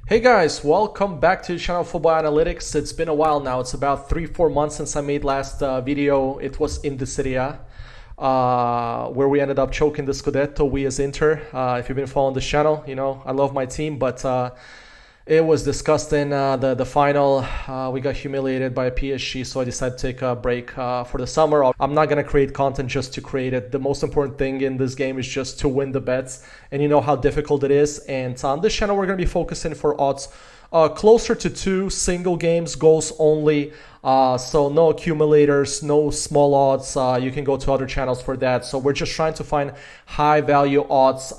Hey guys, welcome back to the channel Football Analytics. It's been a while now. It's about 3-4 months since I made last video. It was in the Serie A, where we ended up choking the Scudetto, we as Inter. If you've been following this channel, you know I love my team, but it was disgusting. The final, we got humiliated by PSG, so I decided to take a break for the summer. I'm not going to create content just to create it. The most important thing in this game is just to win the bets, and you know how difficult it is. And on this channel, we're going to be focusing for odds closer to 2 single games, goals only. So no accumulators, no small odds. You can go to other channels for that. So we're just trying to find high value odds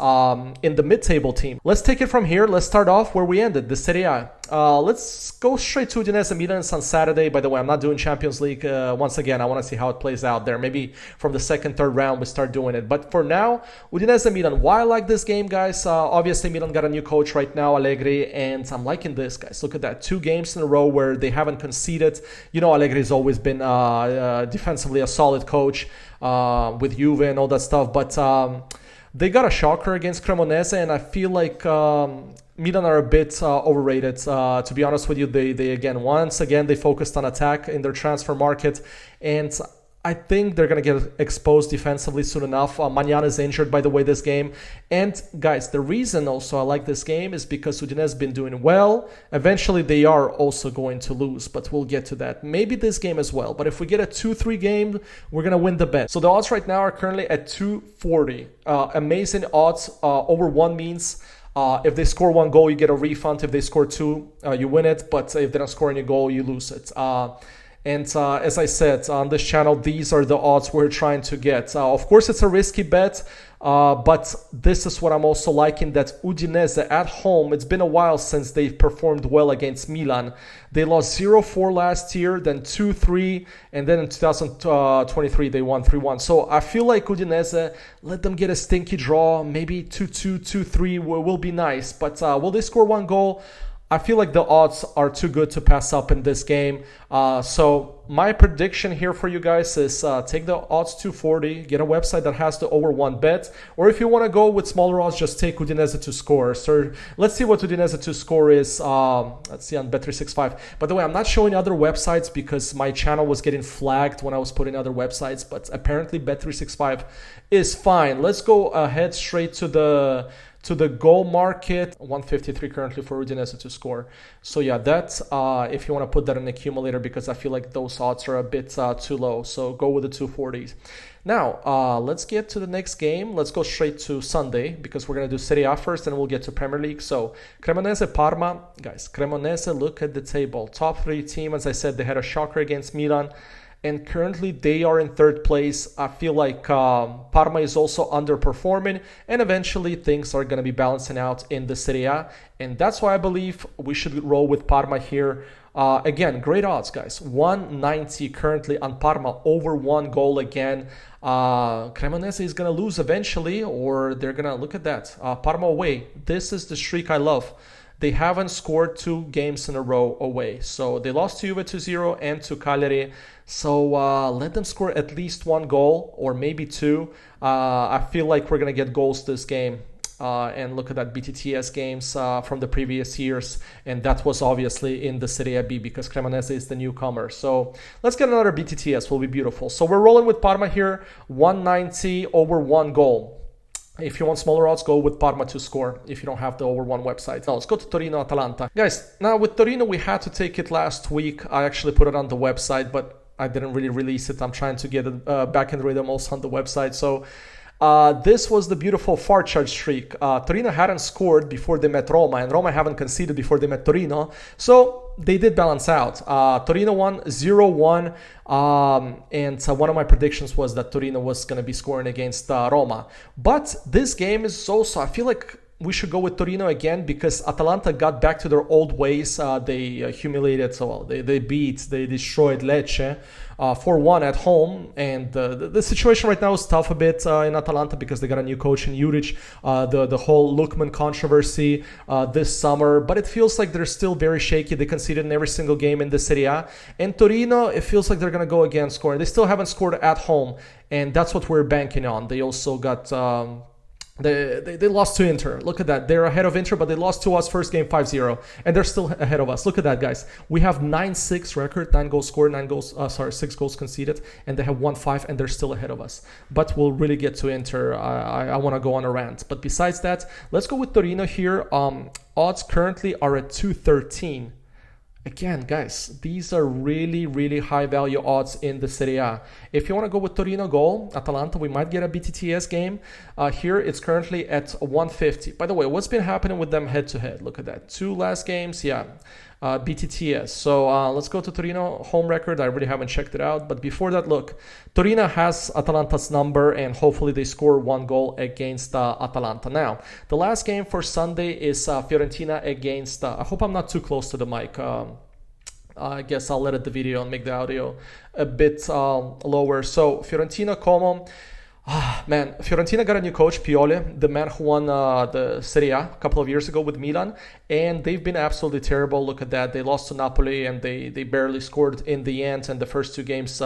in the mid-table team. Let's take it from here. Let's start off where we ended, the Serie A. Let's go straight to Udinese Milan on Saturday. By the way, I'm not doing Champions League. Once again, I want to see how it plays out there. Maybe from the second, third round, we start doing it. But for now, Udinese Milan. Why I like this game, guys? Obviously, Milan got a new coach right now, Allegri, and I'm liking this, guys. Look at that. 2 games in a row where they haven't conceded. You know, Allegri has always been defensively a solid coach with Juve and all that stuff. But they got a shocker against Cremonese, and I feel like Milan are a bit overrated. To be honest with you, once again, they focused on attack in their transfer market, and I think they're going to get exposed defensively soon enough. Mañana is injured, by the way, this game. And guys, the reason also I like this game is because Udinese has been doing well. Eventually, they are also going to lose, but we'll get to that. Maybe this game as well. But if we get a 2-3 game, we're going to win the bet. So the odds right now are currently at 240. Amazing odds. Over 1 means if they score 1 goal, you get a refund. If they score 2, you win it. But if they don't score any goal, you lose it. And as I said, on this channel, these are the odds we're trying to get. Of course, it's a risky bet, but this is what I'm also liking, that Udinese at home, it's been a while since they've performed well against Milan. They lost 0-4 last year, then 2-3, and then in 2023, they won 3-1. So I feel like Udinese, let them get a stinky draw, maybe 2-2, 2-3 will be nice. But will they score 1 goal? I feel like the odds are too good to pass up in this game. So my prediction here for you guys is take the odds 240, get a website that has the over 1 bet. Or if you want to go with smaller odds, just take Udinese to score. So let's see what Udinese to score is. Let's see on Bet365. By the way, I'm not showing other websites because my channel was getting flagged when I was putting other websites. But apparently Bet365 is fine. Let's go ahead straight to the goal market. 153 currently for Udinese to score. So yeah, that's if you want to put that in accumulator, because I feel like those odds are a bit too low. So go with the 240s. Now, let's get to the next game. Let's go straight to Sunday, because we're going to do Serie A first and we'll get to Premier League. So Cremonese, Parma. Guys, Cremonese, look at the table. Top 3 team. As I said, they had a shocker against Milan, and currently they are in 3rd place. I feel like Parma is also underperforming, and eventually things are going to be balancing out in the Serie A, and that's why I believe we should roll with Parma here. Again, great odds, guys. 190 currently on Parma, over 1 goal again. Cremonese is going to lose eventually, or they're going to, look at that, Parma away. This is the streak I love. They haven't scored 2 games in a row away. So they lost to Juve 2-0 and to Cagliari. So let them score at least 1 goal, or maybe 2. I feel like we're going to get goals this game. And look at that, BTTS games from the previous years. And that was obviously in the Serie B, because Cremonese is the newcomer. So let's get another BTTS. Will be beautiful. So we're rolling with Parma here. 190 over 1 goal. If you want smaller odds, go with Parma to score if you don't have the over 1 website. Now, let's go to Torino, Atalanta. Guys, now with Torino, we had to take it last week. I actually put it on the website, but I didn't really release it. I'm trying to get it back in the rhythm also on the website. So this was the beautiful far charge streak. Torino hadn't scored before they met Roma, and Roma haven't conceded before they met Torino. So they did balance out. Torino won 0-1, and one of my predictions was that Torino was going to be scoring against Roma. But this game is also, I feel like we should go with Torino again, because Atalanta got back to their old ways. They humiliated, they destroyed Lecce 4-1 at home. And the situation right now is tough a bit in Atalanta, because they got a new coach in Juric. The whole Lookman controversy this summer. But it feels like they're still very shaky. They conceded in every single game in the Serie A. And Torino, it feels like they're going to go again scoring. They still haven't scored at home. And that's what we're banking on. They also got They lost to Inter. Look at that. They're ahead of Inter, but they lost to us first game 5-0. And they're still ahead of us. Look at that, guys. We have 9-6 record, 9 goals scored, 6 goals conceded. And they have 1-5, and they're still ahead of us. But we'll really get to Inter. I want to go on a rant. But besides that, let's go with Torino here. Odds currently are at 213. Again, guys, these are really, really high value odds in the Serie A. If you want to go with Torino goal, Atalanta, we might get a BTTS game. Here, it's currently at 150. By the way, what's been happening with them head to head? Look at that. 2 last games, yeah. BTTS. So let's go to Torino home record. I really haven't checked it out. But before that, look, Torino has Atalanta's number and hopefully they score 1 goal against Atalanta. Now, the last game for Sunday is Fiorentina against, I hope I'm not too close to the mic. I guess I'll edit the video and make the audio a bit lower. So Fiorentina, Como. Man, Fiorentina got a new coach, Pioli, the man who won the Serie A a couple of years ago with Milan, and they've been absolutely terrible. Look at that. They lost to Napoli, and they barely scored in the end, and the first 2 games,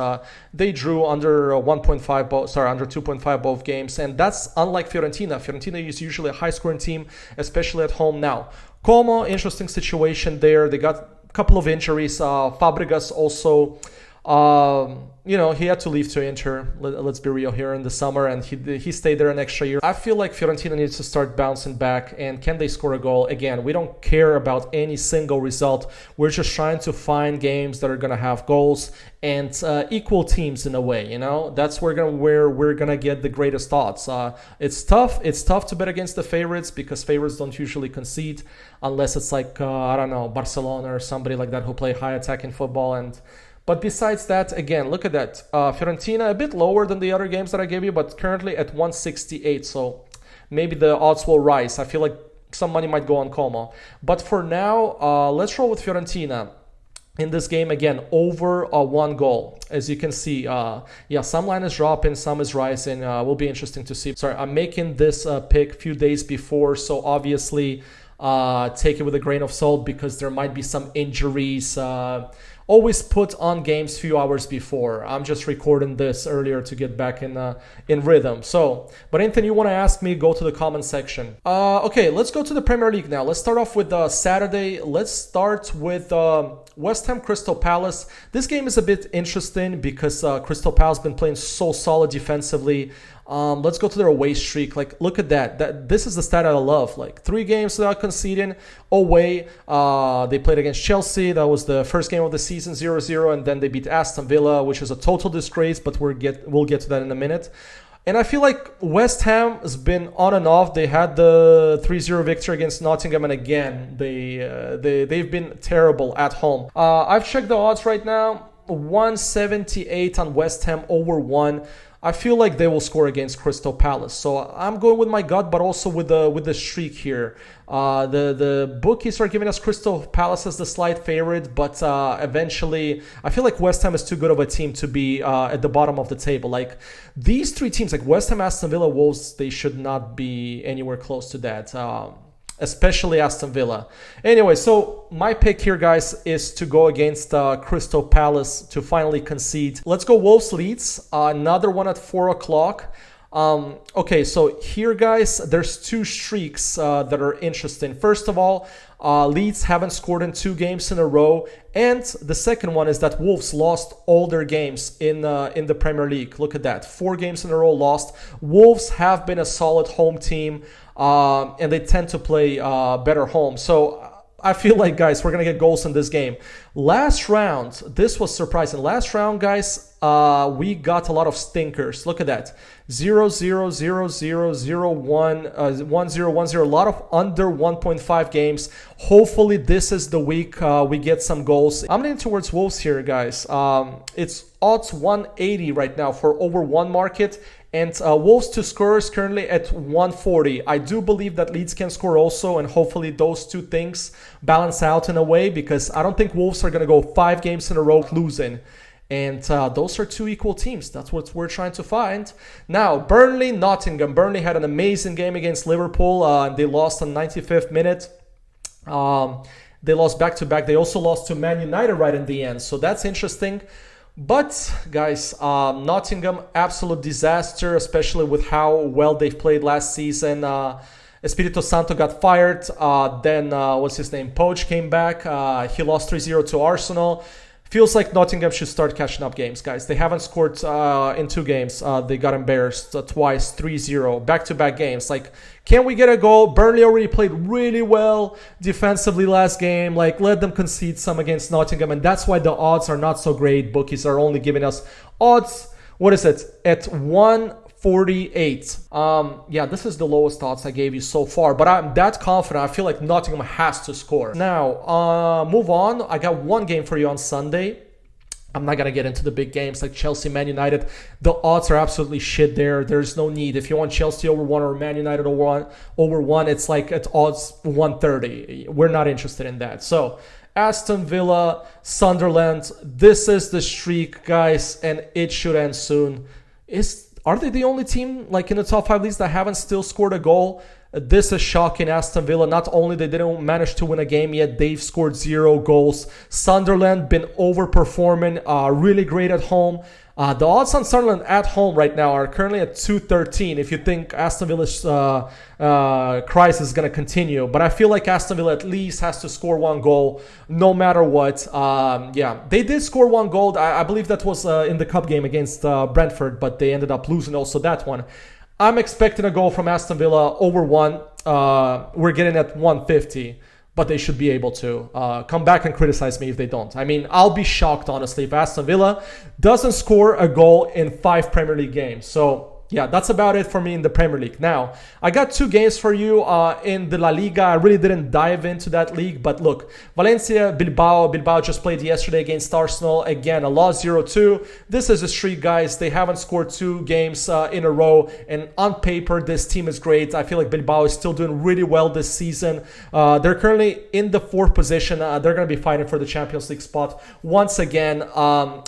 they drew under 2.5 both games, and that's unlike Fiorentina. Fiorentina is usually a high-scoring team, especially at home now. Como, interesting situation there. They got a couple of injuries. Fabregas also... he had to leave to Inter, let's be real, here in the summer, and he stayed there an extra year. I feel like Fiorentina needs to start bouncing back, and can they score a goal? Again, we don't care about any single result. We're just trying to find games that are going to have goals and equal teams in a way, That's where we're going to get the greatest odds. It's tough to bet against the favorites because favorites don't usually concede unless it's like, Barcelona or somebody like that who play high attacking football. But besides that, again, look at that. Fiorentina a bit lower than the other games that I gave you, but currently at 168. So maybe the odds will rise. I feel like some money might go on Como. But for now, let's roll with Fiorentina. In this game, again, over 1 goal. As you can see, some line is dropping, some is rising. Will be interesting to see. Sorry, I'm making this pick a few days before, so obviously take it with a grain of salt because there might be some injuries. Always put on games few hours before. I'm just recording this earlier to get back in rhythm. So, but anything you want to ask me, go to the comment section. Okay, let's go to the Premier League now. Let's start off with Saturday. Let's start with West Ham Crystal Palace. This game is a bit interesting because Crystal Palace has been playing so solid defensively. Let's go to their away streak. Like, look at that. This is the stat I love. Like, 3 games without conceding away. They played against Chelsea. That was the first game of the season, 0-0. And then they beat Aston Villa, which is a total disgrace. But we'll get to that in a minute. And I feel like West Ham has been on and off. They had the 3-0 victory against Nottingham. And again, they've been terrible at home. I've checked the odds right now. 178 on West Ham over 1. I feel like they will score against Crystal Palace. So I'm going with my gut, but also with the streak here. The bookies are giving us Crystal Palace as the slight favorite, but eventually I feel like West Ham is too good of a team to be at the bottom of the table. Like, these 3 teams, like West Ham, Aston Villa, Wolves, they should not be anywhere close to that. Especially Aston Villa. Anyway, so my pick here, guys, is to go against Crystal Palace to finally concede. Let's go Wolves Leeds. Another one at 4 o'clock. Okay, so here, guys, there's 2 streaks that are interesting. First of all, Leeds haven't scored in 2 games in a row. And the second one is that Wolves lost all their games in the Premier League. Look at that. 4 games in a row lost. Wolves have been a solid home team. And they tend to play better home. So I feel like, guys, we're going to get goals in this game. Last round, this was surprising. Last round, guys, we got a lot of stinkers. Look at that. 0-0, 0-0, 0-1, 1-0, 1-0. A lot of under 1.5 games. Hopefully, this is the week we get some goals. I'm leaning towards Wolves here, guys. It's odds 180 right now for over 1 market. And Wolves to score is currently at 140. I do believe that Leeds can score also, and hopefully those 2 things balance out in a way, because I don't think Wolves are going to go 5 games in a row losing. And those are 2 equal teams. That's what we're trying to find. Now, Burnley, Nottingham. Burnley had an amazing game against Liverpool. They lost on 95th minute. They lost back-to-back. They also lost to Man United right in the end. So that's interesting. But guys, Nottingham, absolute disaster, especially with how well they've played last season. Espirito Santo got fired. Then what's his name? Poch came back. He lost 3-0 to Arsenal. Feels like Nottingham should start catching up games, guys. They haven't scored in 2 games. They got embarrassed twice, 3-0, back-to-back games. Like, can we get a goal? Burnley already played really well defensively last game. Like, let them concede some against Nottingham, and that's why the odds are not so great. Bookies are only giving us odds, what is it, at 148. Yeah, this is the lowest odds I gave you so far, but I'm that confident. I feel like Nottingham has to score. Now, move on. I got one game for you on Sunday. I'm not going to get into the big games like Chelsea, Man United. The odds are absolutely shit there. There's no need. If you want Chelsea over 1 or Man United over 1, it's like at odds 130. We're not interested in that. So, Aston Villa, Sunderland. This is the streak, guys, and it should end soon. Are they the only team like in the top 5 leagues that haven't still scored a goal? This is shocking. Aston Villa, not only they didn't manage to win a game yet, they've scored 0 goals. Sunderland been overperforming, really great at home. The odds on Sunderland at home right now are currently at 213 if you think Aston Villa's crisis is going to continue. But I feel like Aston Villa at least has to score 1 goal no matter what. Yeah, they did score 1 goal. I believe that was in the cup game against Brentford, but they ended up losing also that one. I'm expecting a goal from Aston Villa over 1. We're getting at 150. But they should be able to come back and criticize me if they don't. I mean, I'll be shocked, honestly, if Aston Villa doesn't score a goal in 5 Premier League games. So, yeah, that's about it for me in the Premier League. Now, I got 2 games for you in the LaLiga. I really didn't dive into that league. But look, Valencia, Bilbao. Bilbao just played yesterday against Arsenal. Again, a loss 0-2. This is a streak, guys. They haven't scored 2 games in a row. And on paper, this team is great. I feel like Bilbao is still doing really well this season. They're currently in the 4th position. They're going to be fighting for the Champions League spot once again.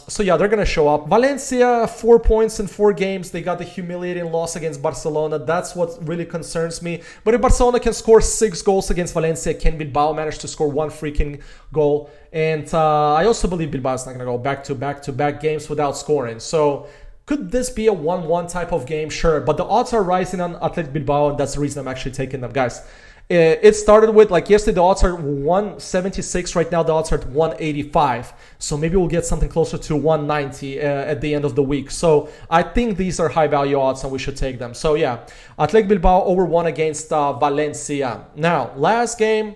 So, yeah, they're going to show up. Valencia, 4 points in 4 games. They got the humiliating loss against Barcelona. That's what really concerns me. But if Barcelona can score 6 goals against Valencia, can Bilbao manage to score 1 freaking goal? And I also believe Bilbao is not going to go back-to-back games without scoring. So could this be a 1-1 type of game? Sure. But the odds are rising on Athletic Bilbao, and that's the reason I'm actually taking them, guys. It started with, like yesterday, the odds are 176. Right now, the odds are at 185. So maybe we'll get something closer to 190 at the end of the week. So I think these are high-value odds, and we should take them. So, yeah, Athletic Bilbao over 1 against Valencia. Now, last game,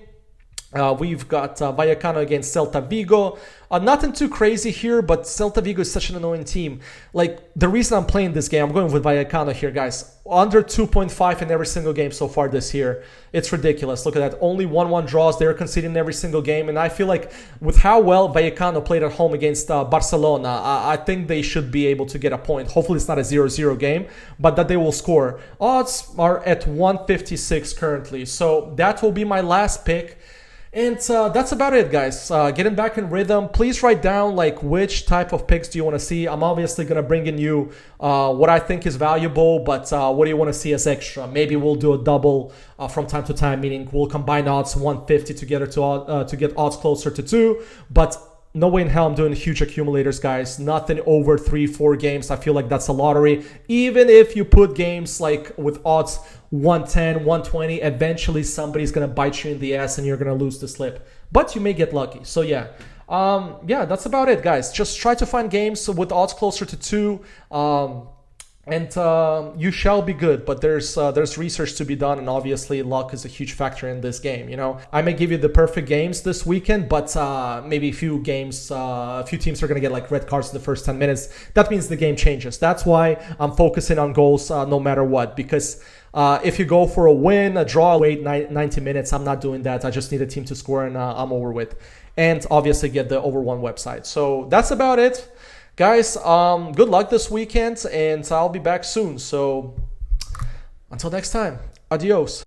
we've got Vallecano against Celta Vigo. Nothing too crazy here, but Celta Vigo is such an annoying team. Like, the reason I'm playing this game, I'm going with Vallecano here, guys. Under 2.5 in every single game so far this year. It's ridiculous. Look at that. Only 1-1 draws. They're conceding every single game. And I feel like with how well Vallecano played at home against Barcelona, I think they should be able to get a point. Hopefully it's not a 0-0 game, but that they will score. Odds are at 156 currently. So that will be my last pick. And that's about it, guys. Getting back in rhythm. Please write down like which type of picks do you want to see. I'm obviously going to bring in you what I think is valuable, but what do you want to see as extra? Maybe we'll do a double from time to time, meaning we'll combine odds 150 together to get odds closer to 2. But no way in hell I'm doing huge accumulators, guys. Nothing over 3-4 games. I feel like that's a lottery. Even if you put games like with odds 110, 120, eventually somebody's going to bite you in the ass and you're going to lose the slip. But you may get lucky. So yeah. Yeah, that's about it, guys. Just try to find games with odds closer to 2. And you shall be good, but there's research to be done, and obviously luck is a huge factor in this game. You know, I may give you the perfect games this weekend, but maybe a few teams are gonna get like red cards in the first 10 minutes. That means the game changes. That's why I'm focusing on goals no matter what, because if you go for a win, a draw, wait 90 minutes, I'm not doing that. I just need a team to score, and I'm over with. And obviously get the over 1 website. So that's about it. Guys, good luck this weekend, and I'll be back soon. So until next time, adios.